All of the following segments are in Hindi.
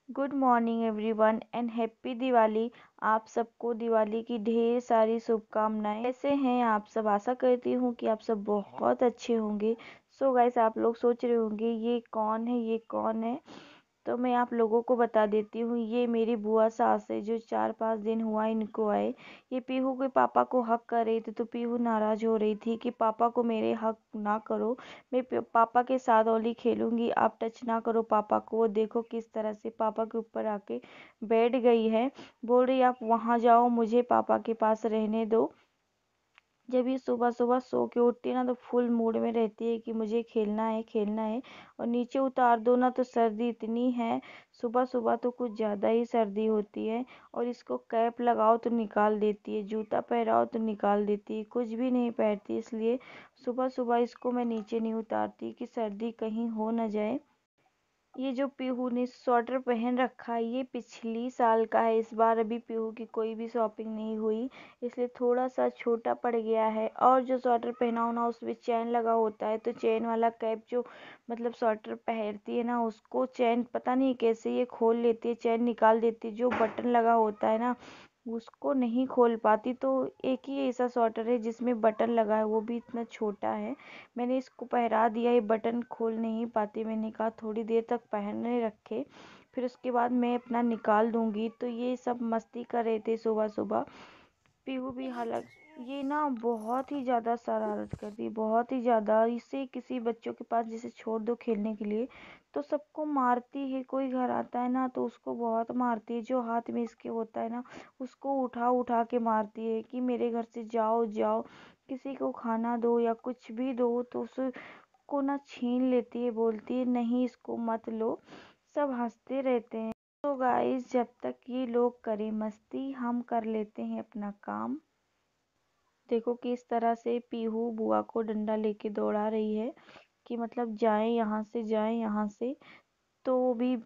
Good morning everyone and happy Diwali. आप सबको दिवाली की ढेर सारी शुभकामनाएं। कैसे हैं आप सब? आशा करती हूँ कि आप सब बहुत अच्छे होंगे। सो गाइस, आप लोग सोच रहे होंगे ये कौन है, ये कौन है। तो मैं आप लोगों को बता देती हूँ, ये मेरी बुआ सास है जो 4-5 दिन हुआ इनको आए। ये पीहू के पापा को हक कर रही थी तो पीहू नाराज हो रही थी कि पापा को मेरे हक ना करो, मैं पापा के साथ होली खेलूंगी, आप टच ना करो पापा को। वो देखो किस तरह से पापा के ऊपर आके बैठ गई है। बोल रही आप वहां जाओ, मुझे पापा के पास रहने दो। जब ये सुबह सुबह सो के उठती है ना तो फुल मूड में रहती है कि मुझे खेलना है, खेलना है। और नीचे उतार दो ना तो सर्दी इतनी है, सुबह सुबह तो कुछ ज़्यादा ही सर्दी होती है। और इसको कैप लगाओ तो निकाल देती है, जूता पहनाओ तो निकाल देती है, कुछ भी नहीं पहनती। इसलिए सुबह सुबह इसको मैं नीचे नहीं उतारती कि सर्दी कहीं हो ना जाए। ये जो पीहू ने स्वेटर पहन रखा है ये पिछली साल का है। इस बार अभी पीहू की कोई भी शॉपिंग नहीं हुई, इसलिए थोड़ा सा छोटा पड़ गया है। और जो स्वेटर पहना हो ना उसमें चैन लगा होता है, तो चैन वाला कैप जो मतलब स्वेटर पहनती है ना उसको चैन पता नहीं कैसे ये खोल लेती है, चैन निकाल देती है। जो बटन लगा होता है ना उसको नहीं खोल पाती। तो एक ही ऐसा स्वेटर है जिसमें बटन लगा है, वो भी इतना छोटा है। मैंने इसको पहरा दिया, ये बटन खोल नहीं पाती। मैंने कहा थोड़ी देर तक पहनने रखे, फिर उसके बाद मैं अपना निकाल दूंगी। तो ये सब मस्ती कर रहे थे सुबह सुबह। पीहू भी हालांकि ये ना बहुत ही ज़्यादा शरारत करती है, बहुत ही ज़्यादा। इसे किसी बच्चों के पास जैसे छोड़ दो खेलने के लिए तो सबको मारती है। कोई घर आता है ना तो उसको बहुत मारती है, जो हाथ में इसके होता है ना उसको उठा उठा के मारती है कि मेरे घर से जाओ जाओ। किसी को खाना दो या कुछ भी दो तो उसको ना छीन लेती है, बोलती है नहीं इसको मत लो। सब हंसते रहते हैं। तो गाइस, जब तक ये लोग करें मस्ती हम कर लेते हैं अपना काम। देखो किस तरह से पीहू बुआ को डंडा लेके दौड़ा रही है कि मतलब जाए यहाँ से, जाए यहाँ से। तो भी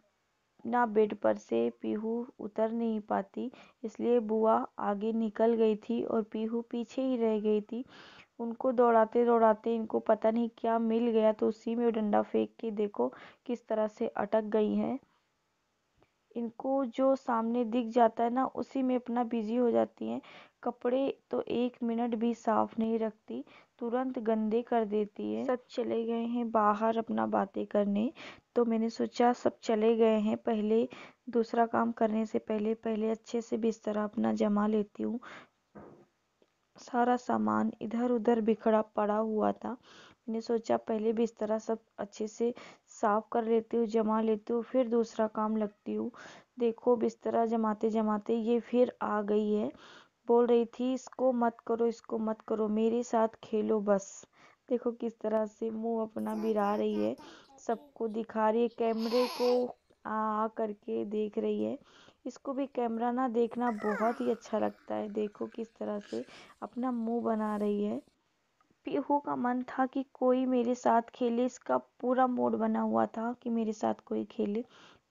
ना बेड पर से पीहू उतर नहीं पाती, इसलिए बुआ आगे निकल गई थी और पीहू पीछे ही रह गई थी। उनको दौड़ाते दौड़ाते इनको पता नहीं क्या मिल गया तो उसी में डंडा फेंक के देखो किस तरह से अटक गई हैं। इनको जो सामने दिख जाता है ना उसी में अपना बिजी हो जाती हैं। कपड़े तो 1 मिनट भी साफ नहीं रखती, तुरंत गंदे कर देती है। सब चले गए हैं बाहर अपना बातें करने, तो मैंने सोचा सब चले गए हैं, पहले दूसरा काम करने से पहले पहले अच्छे से बिस्तर अपना जमा लेती हूँ। सारा सामान इधर उधर बिखरा पड़ा हुआ था, मैंने सोचा पहले बिस्तरा सब अच्छे से साफ कर लेती हूँ, जमा लेती हूँ, फिर दूसरा काम लगती हूँ। देखो बिस्तरा जमाते जमाते ये फिर आ गई है। बोल रही थी इसको मत करो, इसको मत करो, मेरे साथ खेलो बस। देखो किस तरह से मुंह अपना बिरा रही है, सबको दिखा रही है, कैमरे को आ करके देख रही है। इसको भी कैमरा ना देखना बहुत ही अच्छा लगता है। देखो किस तरह से अपना मुंह बना रही है। पीहू का मन था कि कोई मेरे साथ खेले, इसका पूरा मूड बना हुआ था कि मेरे साथ कोई खेले।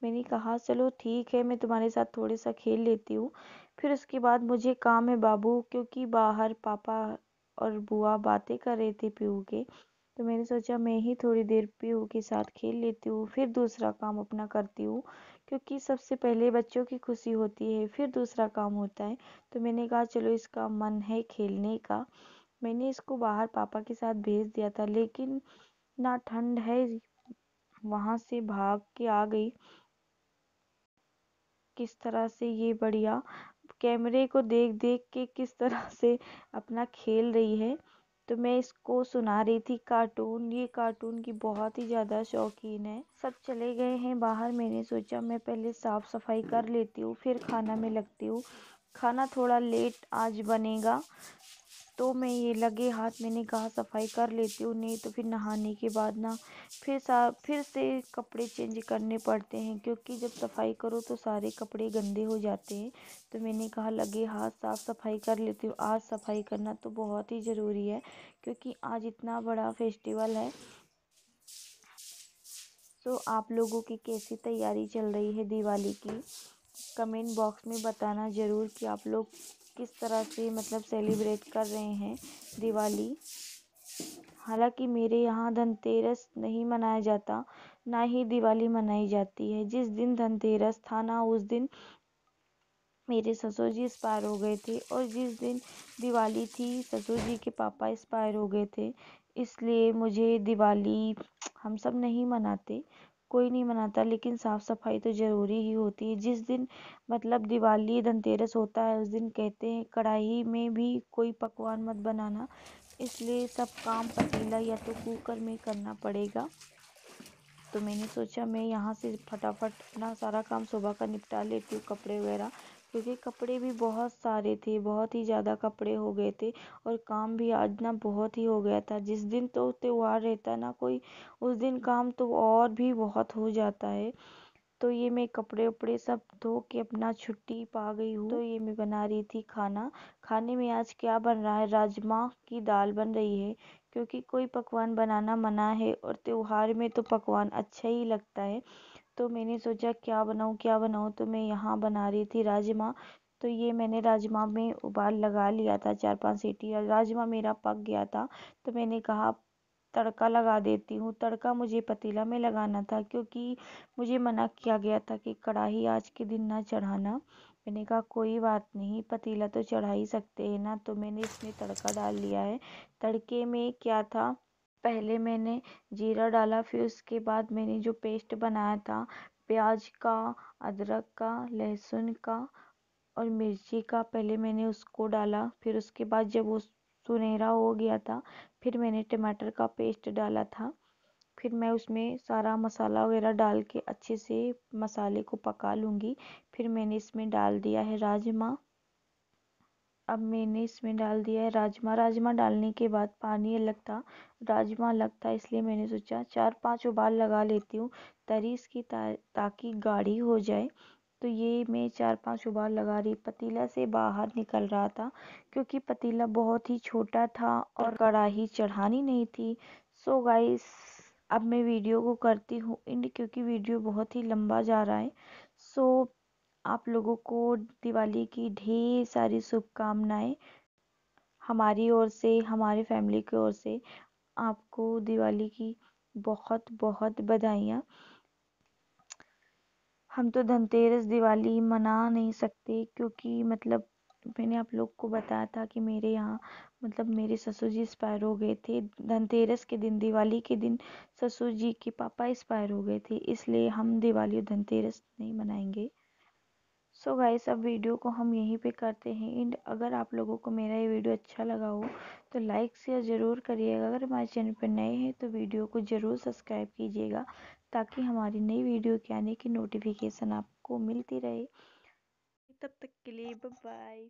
मैंने कहा चलो ठीक है, मैं तुम्हारे साथ थोड़े सा खेल लेती हूँ। फिर उसके बाद मुझे काम है बाबू, क्योंकि बाहर पापा और बुआ बातें कर रहे थे पीहू के। तो मैंने सोचा मैं ही थोड़ी देर पीहू के साथ खेल लेती हूँ, फिर दूसरा काम अपना करती हूँ। क्योंकि सबसे पहले बच्चों की खुशी होती है, फिर दूसरा काम होता है। तो मैंने कहा चलो इसका मन है खेलने का। मैंने इसको बाहर पापा के साथ भेज दिया था, लेकिन ना ठंड है, वहां से भाग के आ गई। किस तरह से ये बढ़िया कैमरे को देख देख के किस तरह से अपना खेल रही है। तो मैं इसको सुना रही थी कार्टून, ये कार्टून की बहुत ही ज़्यादा शौकीन है। सब चले गए हैं बाहर, मैंने सोचा मैं पहले साफ सफाई कर लेती हूँ फिर खाना में लगती हूँ। खाना थोड़ा लेट आज बनेगा, तो मैं ये लगे हाथ मैंने कहा सफाई कर लेती हूँ, नहीं तो फिर नहाने के बाद ना फिर से कपड़े चेंज करने पड़ते हैं, क्योंकि जब सफाई करो तो सारे कपड़े गंदे हो जाते हैं। तो मैंने कहा लगे हाथ साफ सफाई कर लेती हूँ। आज सफाई करना तो बहुत ही ज़रूरी है, क्योंकि आज इतना बड़ा फेस्टिवल है। तो आप लोगों की कैसी तैयारी चल रही है दिवाली की? कमेंट बॉक्स में बताना ज़रूर कि आप लोग किस तरह से मतलब सेलिब्रेट कर रहे हैं दिवाली। हालांकि मेरे यहाँ धनतेरस नहीं मनाया जाता, ना ही दिवाली मनाई जाती है। जिस दिन धनतेरस था ना, उस दिन मेरे ससुर जी एक्सपायर हो गए थे, और जिस दिन दिवाली थी ससुर जी के पापा एक्सपायर हो गए थे। इसलिए मुझे दिवाली हम सब नहीं मनाते, कोई नहीं मनाता, लेकिन साफ सफाई तो ज़रूरी ही होती है। जिस दिन मतलब दिवाली धनतेरस होता है, उस दिन कहते हैं कढ़ाई में भी कोई पकवान मत बनाना, इसलिए सब काम पतीला या तो कुकर में करना पड़ेगा। तो मैंने सोचा मैं यहाँ से फटाफट अपना सारा काम सुबह का निपटा लेती हूँ, कपड़े वगैरह, क्योंकि कपड़े भी बहुत सारे थे, बहुत ही ज़्यादा कपड़े हो गए थे, और काम भी आज ना बहुत ही हो गया था। जिस दिन तो त्योहार रहता है ना कोई, उस दिन काम तो और भी बहुत हो जाता है। तो ये मैं कपड़े उपड़े सब धो के अपना छुट्टी पा गई हूँ। तो ये मैं बना रही थी खाना। खाने में आज क्या बन रहा है, राजमा की दाल बन रही है, क्योंकि कोई पकवान बनाना मना है, और त्योहार में तो पकवान अच्छा ही लगता है। तो मैंने सोचा क्या बनाऊँ, तो मैं यहाँ बना रही थी राजमा। तो ये मैंने राजमा में उबाल लगा लिया था, 4-5 सीटी, राजमा मेरा पक गया था। तो मैंने कहा तड़का लगा देती हूँ। तड़का मुझे पतीला में लगाना था, क्योंकि मुझे मना किया गया था कि कढ़ाई आज के दिन ना चढ़ाना। मैंने कहा कोई बात नहीं, पतीला तो चढ़ा ही सकते हैं ना। तो मैंने इसमें तड़का डाल लिया है। तड़के में क्या था, पहले मैंने जीरा डाला, फिर उसके बाद मैंने जो पेस्ट बनाया था प्याज का, अदरक का, लहसुन का और मिर्ची का, पहले मैंने उसको डाला। फिर उसके बाद जब वो सुनहरा हो गया था, फिर मैंने टमाटर का पेस्ट डाला था। फिर मैं उसमें सारा मसाला वगैरह डाल के अच्छे से मसाले को पका लूँगी। फिर मैंने इसमें डाल दिया है राजमा। अब मैंने इसमें डाल दिया है राजमा। राजमा डालने के बाद पानी अलग था, राजमा अलग था, इसलिए मैंने सोचा 4-5 उबाल लगा लेती हूँ तरी इसकी, ताकि गाढ़ी हो जाए। तो ये मैं 4-5 उबाल लगा रही, पतीला से बाहर निकल रहा था, क्योंकि पतीला बहुत ही छोटा था और कढ़ाई चढ़ानी नहीं थी। सो गाइस, अब मैं वीडियो को करती हूँ एंड, क्योंकि वीडियो बहुत ही लंबा जा रहा है। सो आप लोगों को दिवाली की ढेर सारी शुभकामनाएं हमारी ओर से, हमारी फैमिली की ओर से। आपको दिवाली की बहुत बहुत बधाइयाँ। हम तो धनतेरस दिवाली मना नहीं सकते, क्योंकि मतलब मैंने आप लोग को बताया था कि मेरे यहाँ मतलब मेरे ससुर जी एक्सपायर हो गए थे धनतेरस के दिन। दिवाली के दिन ससुर जी के पापा एक्सपायर हो गए थे, इसलिए हम दिवाली और धनतेरस नहीं मनाएंगे। सो गाइस, अब वीडियो को हम यहीं पे करते हैं एंड। अगर आप लोगों को मेरा ये वीडियो अच्छा लगा हो तो लाइक शेयर ज़रूर करिएगा। अगर हमारे चैनल पर नए हैं तो वीडियो को ज़रूर सब्सक्राइब कीजिएगा, ताकि हमारी नई वीडियो के आने की नोटिफिकेशन आपको मिलती रहे। तब तक के लिए बाय बाय।